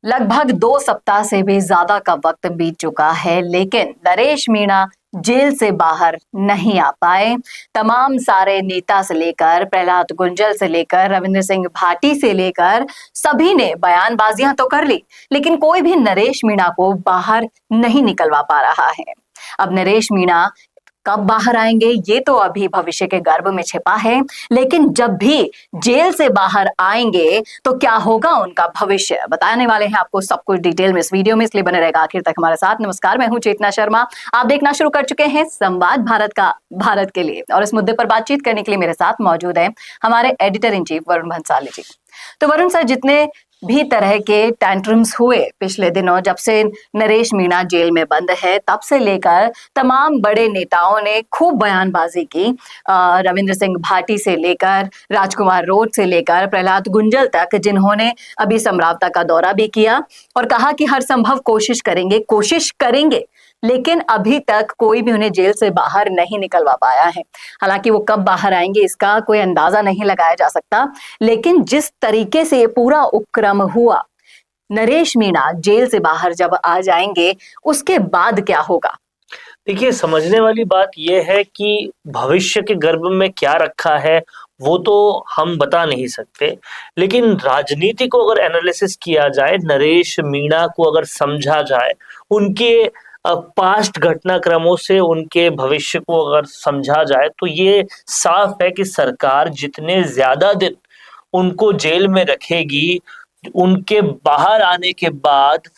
लगभग 2 सप्ताह से भी ज्यादा का वक्त बीत चुका है, लेकिन नरेश मीणा जेल से बाहर नहीं आ पाए। तमाम सारे नेता से लेकर प्रहलाद गुंजल से लेकर रविंद्र सिंह भाटी से लेकर सभी ने बयानबाजियां तो कर ली, लेकिन कोई भी नरेश मीणा को बाहर नहीं निकलवा पा रहा है। अब नरेश मीणा कब बाहर आएंगे ये तो अभी भविष्य के गर्भ में छिपा है, लेकिन जब भी जेल से बाहर आएंगे तो क्या होगा उनका भविष्य, बताने वाले हैं आपको सब कुछ डिटेल में इस वीडियो में, इसलिए बने रहेगा आखिर तक हमारे साथ। नमस्कार, मैं हूं चेतना शर्मा। आप देखना शुरू कर चुके हैं संवाद भारत का भारत के लिए, और इस मुद्दे पर बातचीत करने के लिए मेरे साथ मौजूद है हमारे editor in chief Varun Bhansali ji. तो वरुण सर, जितने भी तरह के टेंट्रम्स हुए पिछले दिनों, जब से नरेश मीणा जेल में बंद है तब से लेकर तमाम बड़े नेताओं ने खूब बयानबाजी की। रविंद्र सिंह भाटी से लेकर राजकुमार रोड से लेकर प्रहलाद गुंजल तक, जिन्होंने अभी समरावता का दौरा भी किया और कहा कि हर संभव कोशिश करेंगे, लेकिन अभी तक कोई भी उन्हें जेल से बाहर नहीं निकलवा पाया है। हालांकि वो कब बाहर आएंगे इसका कोई अंदाजा नहीं लगाया जा सकता, लेकिन जिस तरीके से ये पूरा उपक्रम हुआ, नरेश मीणा जेल से बाहर जब आ जाएंगे उसके बाद क्या होगा? देखिए, समझने वाली बात यह है कि भविष्य के गर्भ में क्या रखा है वो तो हम बता नहीं सकते, लेकिन राजनीति को अगर एनालिसिस किया जाए, नरेश मीणा को अगर समझा जाए, उनके पास्ट घटनाक्रमों से उनके भविष्य को अगर समझा जाए, तो ये साफ है कि सरकार जितने ज्यादा दिन उनको जेल में रखेगी, उनके बाहर आने के बाद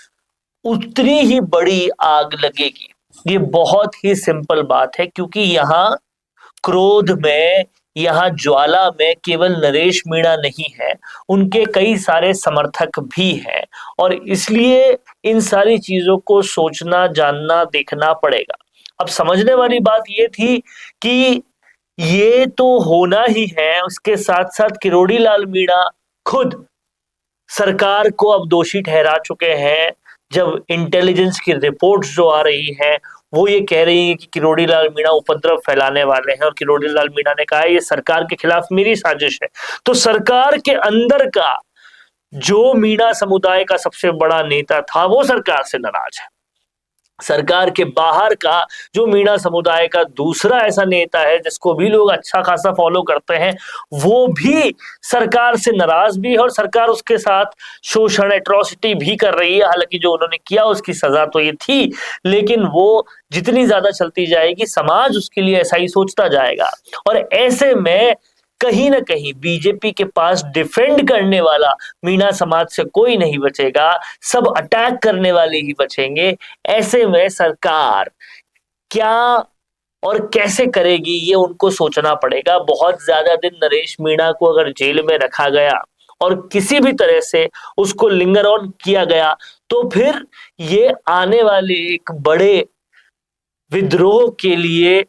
उतनी ही बड़ी आग लगेगी। ये बहुत ही सिंपल बात है, क्योंकि यहाँ क्रोध में, यहाँ ज्वाला में केवल नरेश मीणा नहीं है, उनके कई सारे समर्थक भी हैं, और इसलिए इन सारी चीजों को सोचना, जानना, देखना पड़ेगा। अब समझने वाली बात ये थी कि ये तो होना ही है, उसके साथ साथ किरोड़ी लाल मीणा खुद सरकार को अब दोषी ठहरा चुके हैं। जब इंटेलिजेंस की रिपोर्ट्स जो आ रही हैं, वो ये कह रही है कि किरोड़ी लाल मीणा उपद्रव फैलाने वाले हैं, और किरोड़ी लाल मीणा ने कहा है ये सरकार के खिलाफ मेरी साजिश है। तो सरकार के अंदर का जो मीणा समुदाय का सबसे बड़ा नेता था वो सरकार से नाराज है। सरकार के बाहर का जो मीणा समुदाय का दूसरा ऐसा नेता है जिसको भी लोग अच्छा खासा फॉलो करते हैं, वो भी सरकार से नाराज भी है, और सरकार उसके साथ शोषण, एट्रोसिटी भी कर रही है। हालांकि जो उन्होंने किया उसकी सजा तो ये थी, लेकिन वो जितनी ज्यादा चलती जाएगी, समाज उसके लिए ऐसा ही सोचता जाएगा, और ऐसे में कहीं ना कहीं बीजेपी के पास डिफेंड करने वाला मीणा समाज से कोई नहीं बचेगा, सब अटैक करने वाले ही बचेंगे। ऐसे में सरकार क्या और कैसे करेगी ये उनको सोचना पड़ेगा। बहुत ज्यादा दिन नरेश मीणा को अगर जेल में रखा गया और किसी भी तरह से उसको लिंगर ऑन किया गया, तो फिर ये आने वाले एक बड़े विद्रोह के लिए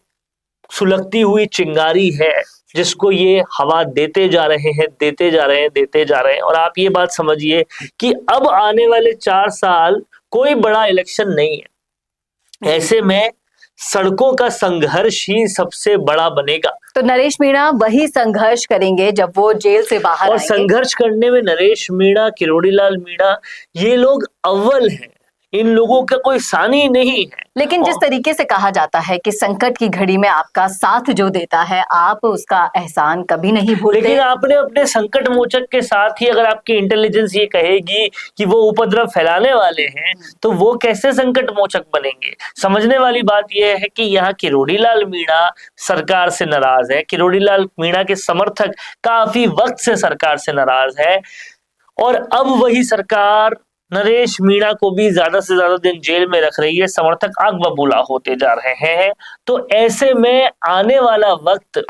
सुलगती हुई चिंगारी है, जिसको ये हवा देते जा रहे हैं। और आप ये बात समझिए कि अब आने वाले 4 साल कोई बड़ा इलेक्शन नहीं है, ऐसे में सड़कों का संघर्ष ही सबसे बड़ा बनेगा। तो नरेश मीणा वही संघर्ष करेंगे जब वो जेल से बाहर और आएंगे। संघर्ष करने में नरेश मीणा, किरोड़ी लाल मीणा, ये लोग अव्वल हैं, इन लोगों का कोई सानी नहीं है। लेकिन जिस तरीके से कहा जाता है कि संकट की घड़ी में आपका साथ जो देता है, आप उसका एहसान कभी नहीं भूलते। लेकिन आपने अपने संकट मोचक के साथ ही अगर आपकी इंटेलिजेंस ये कहेगी कि वो उपद्रव फैलाने वाले हैं, तो वो कैसे संकट मोचक बनेंगे? समझने वाली बात यह है कि यहाँ किरोड़ी लाल मीणा सरकार से नाराज है, किरोड़ी लाल मीणा के समर्थक काफी वक्त से सरकार से नाराज है, और अब वही सरकार नरेश मीणा को भी ज्यादा से ज्यादा दिन जेल में रख रही है, समर्थक आग बबूला होते जा रहे हैं। तो ऐसे में आने वाला वक्त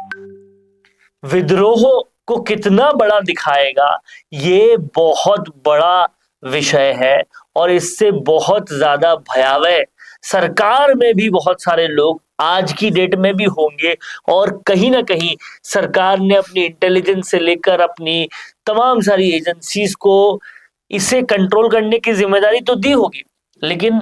विद्रोह को कितना बड़ा दिखाएगा, ये बहुत बड़ा विषय है, और इससे बहुत ज्यादा भयावह सरकार में भी बहुत सारे लोग आज की डेट में भी होंगे, और कहीं ना कहीं सरकार ने अपनी इंटेलिजेंस से लेकर अपनी तमाम सारी एजेंसीज को इसे कंट्रोल करने की जिम्मेदारी तो दी होगी, लेकिन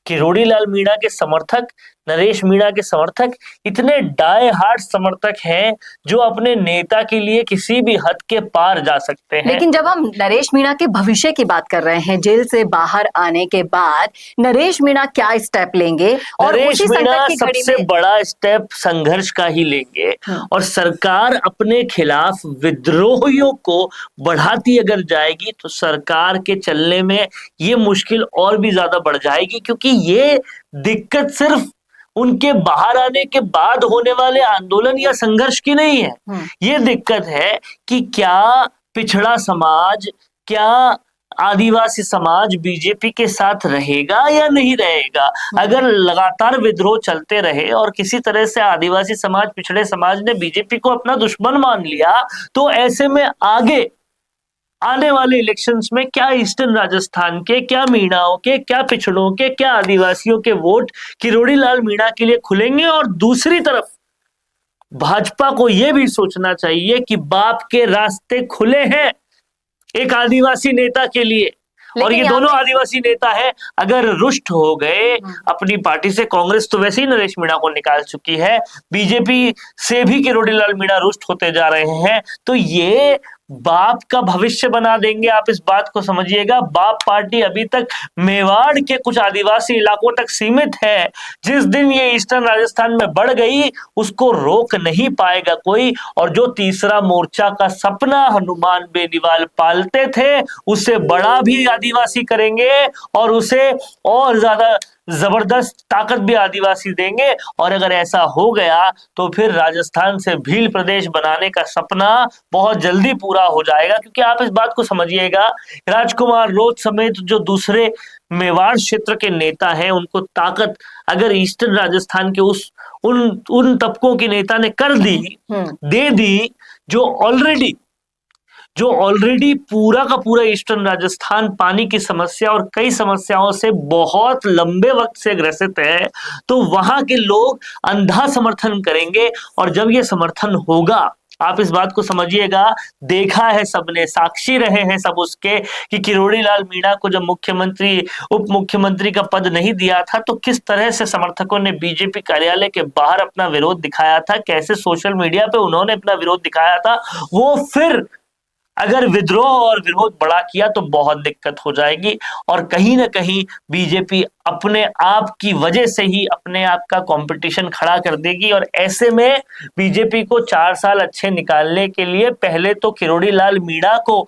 किरोड़ी लाल मीणा के समर्थक नरेश मीणा के समर्थक इतने डाई हार्ड समर्थक हैं जो अपने नेता के लिए किसी भी हद के पार जा सकते हैं। लेकिन जब हम नरेश मीणा के भविष्य की बात कर रहे हैं, जेल से बाहर आने के बाद नरेश मीणा क्या स्टेप लेंगे, और नरेश उसी मीणा संकट की घड़ी सबसे में बड़ा स्टेप संघर्ष का ही लेंगे और सरकार अपने खिलाफ विद्रोहियों को बढ़ाती अगर जाएगी तो सरकार के चलने में ये मुश्किल और भी ज्यादा बढ़ जाएगी, क्योंकि ये दिक्कत सिर्फ उनके बाहर आने के बाद होने वाले आंदोलन या संघर्ष की नहीं है। ये दिक्कत है कि क्या पिछड़ा समाज, क्या आदिवासी समाज बीजेपी के साथ रहेगा या नहीं रहेगा। अगर लगातार विद्रोह चलते रहे और किसी तरह से आदिवासी समाज, पिछड़े समाज ने बीजेपी को अपना दुश्मन मान लिया, तो ऐसे में आगे आने वाले इलेक्शंस में क्या ईस्टर्न राजस्थान के, क्या मीणाओं के, क्या पिछड़ों के, क्या आदिवासियों के वोट किरोड़ी लाल मीणा के लिए खुलेंगे। और दूसरी तरफ भाजपा को यह भी सोचना चाहिए कि बाप के रास्ते खुले हैं एक आदिवासी नेता के लिए, और ये दोनों आदिवासी नेता है अगर रुष्ट हो गए अपनी पार्टी से, कांग्रेस तो वैसे ही नरेश मीणा को निकाल चुकी है, बीजेपी से भी किरोड़ी लाल मीणा रुष्ट होते जा रहे हैं, तो ये बाप का भविष्य बना देंगे। आप इस बात को समझिएगा। बाप पार्टी अभी तक मेवाड़ के कुछ आदिवासी इलाकों तक सीमित है, जिस दिन ये ईस्टर्न राजस्थान में बढ़ गई उसको रोक नहीं पाएगा कोई। और जो तीसरा मोर्चा का सपना हनुमान बेनीवाल पालते थे, उससे बड़ा भी आदिवासी करेंगे और उसे और ज्यादा जबरदस्त ताकत भी आदिवासी देंगे। और अगर ऐसा हो गया तो फिर राजस्थान से भील प्रदेश बनाने का सपना बहुत जल्दी पूरा हो जाएगा। क्योंकि आप इस बात को समझिएगा, राजकुमार रोज समेत जो दूसरे मेवाड़ क्षेत्र के नेता हैं, उनको ताकत अगर ईस्टर्न राजस्थान के उन तबकों के नेता ने कर दी, दे दी, जो ऑलरेडी पूरा का पूरा ईस्टर्न राजस्थान पानी की समस्या और कई समस्याओं से बहुत लंबे वक्त से ग्रसित है, तो वहां के लोग अंधा समर्थन करेंगे। और जब ये समर्थन होगा, आप इस बात को समझिएगा, देखा है सबने, साक्षी रहे हैं सब उसके, कि किरोड़ी लाल मीणा को जब मुख्यमंत्री, उप मुख्यमंत्री का पद नहीं दिया था तो किस तरह से समर्थकों ने बीजेपी कार्यालय के बाहर अपना विरोध दिखाया था, कैसे सोशल मीडिया पे उन्होंने अपना विरोध दिखाया था। वो फिर अगर विद्रोह और विरोध बड़ा किया तो बहुत दिक्कत हो जाएगी, और कहीं ना कहीं बीजेपी अपने आप की वजह से ही अपने आप का कंपटीशन खड़ा कर देगी। और ऐसे में बीजेपी को 4 साल अच्छे निकालने के लिए पहले तो किरोड़ी लाल मीणा को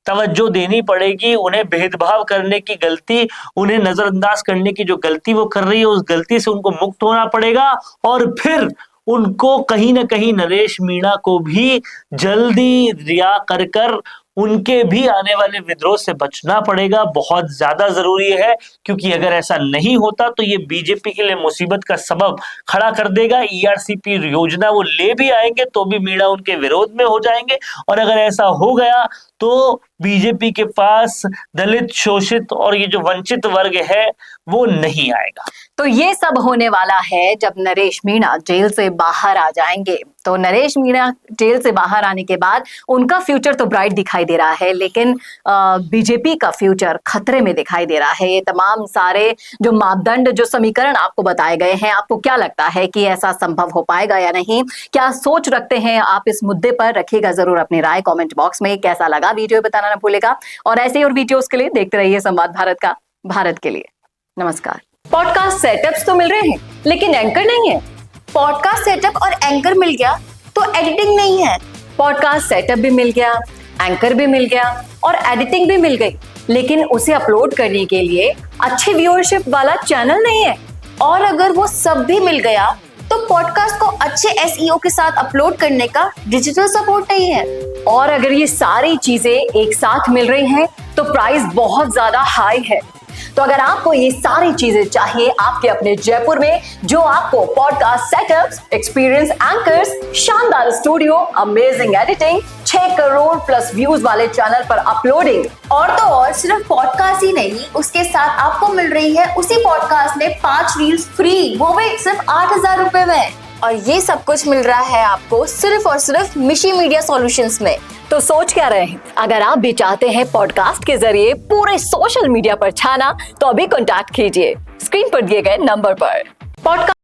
तवज्जो देनी पड़ेगी। उन्हें भेदभाव करने की गलती, उन्हें नजरअंदाज करने की जो गलती वो कर रही है, उस गलती से उनको मुक्त होना पड़ेगा। और फिर उनको कहीं ना कहीं नरेश मीणा को भी जल्दी रिहा कर कर उनके भी आने वाले विद्रोह से बचना पड़ेगा, बहुत ज्यादा जरूरी है। क्योंकि अगर ऐसा नहीं होता तो ये बीजेपी के लिए मुसीबत का सबब खड़ा कर देगा। ईआरसीपी योजना वो ले भी आएंगे तो भी मीणा उनके विरोध में हो जाएंगे, और अगर ऐसा हो गया तो बीजेपी के पास दलित, शोषित और ये जो वंचित वर्ग है वो नहीं आएगा। तो ये सब होने वाला है जब नरेश मीणा जेल से बाहर आ जाएंगे। तो नरेश मीणा जेल से बाहर आने के बाद उनका फ्यूचर तो ब्राइट दिखाई दे रहा है, लेकिन बीजेपी का फ्यूचर खतरे में दिखाई दे रहा है। ये तमाम सारे जो मापदंड, जो समीकरण आपको बताए गए हैं, आपको क्या लगता है कि ऐसा संभव हो पाएगा या नहीं? क्या सोच रखते हैं आप इस मुद्दे पर? रखिएगा जरूर अपनी राय कमेंट बॉक्स में। कैसा लगा वीडियो बताना ना भूलेगा, और ऐसे ही और वीडियोस के लिए देखते रहिए संवाद भारत का, भारत के लिए। नमस्कार। पॉडकास्ट सेटअप्स तो मिल रहे हैं, लेकिन एंकर नहीं है। पॉडकास्ट सेटअप और एंकर मिल गया तो एडिटिंग नहीं है। पॉडकास्ट सेटअप भी मिल गया, एंकर भी मिल गया और एडिटिंग भी मिल गई, लेकिन उसे अपलोड करने के लिए अच्छे व्यूअरशिप वाला चैनल नहीं है। और अगर वो सब भी मिल गया तो पॉडकास्ट को अच्छे एसईओ के साथ अपलोड करने का डिजिटल सपोर्ट नहीं है। और अगर ये सारी चीजें एक साथ मिल रही हैं तो प्राइस बहुत ज्यादा हाई है। तो अगर आपको ये सारी चीजें चाहिए आपके अपने जयपुर में, जो आपको पॉडकास्ट सेटअप्स, एक्सपीरियंस एंकर्स, शानदार studio, amazing editing, 6 crore plus views वाले चैनल पर अपलोडिंग, और तो और सिर्फ पॉडकास्ट ही नहीं, उसके साथ आपको मिल रही है उसी पॉडकास्ट में 5 रील्स फ्री, वो भी सिर्फ 8,000 रुपए में। और ये सब कुछ मिल रहा है आपको सिर्फ और सिर्फ मिशी मीडिया सॉल्यूशंस में। तो सोच क्या रहे हैं? अगर आप भी चाहते हैं पॉडकास्ट के जरिए पूरे सोशल मीडिया पर छाना, तो अभी कॉन्टैक्ट कीजिए स्क्रीन पर दिए गए नंबर पर। पॉडकास्ट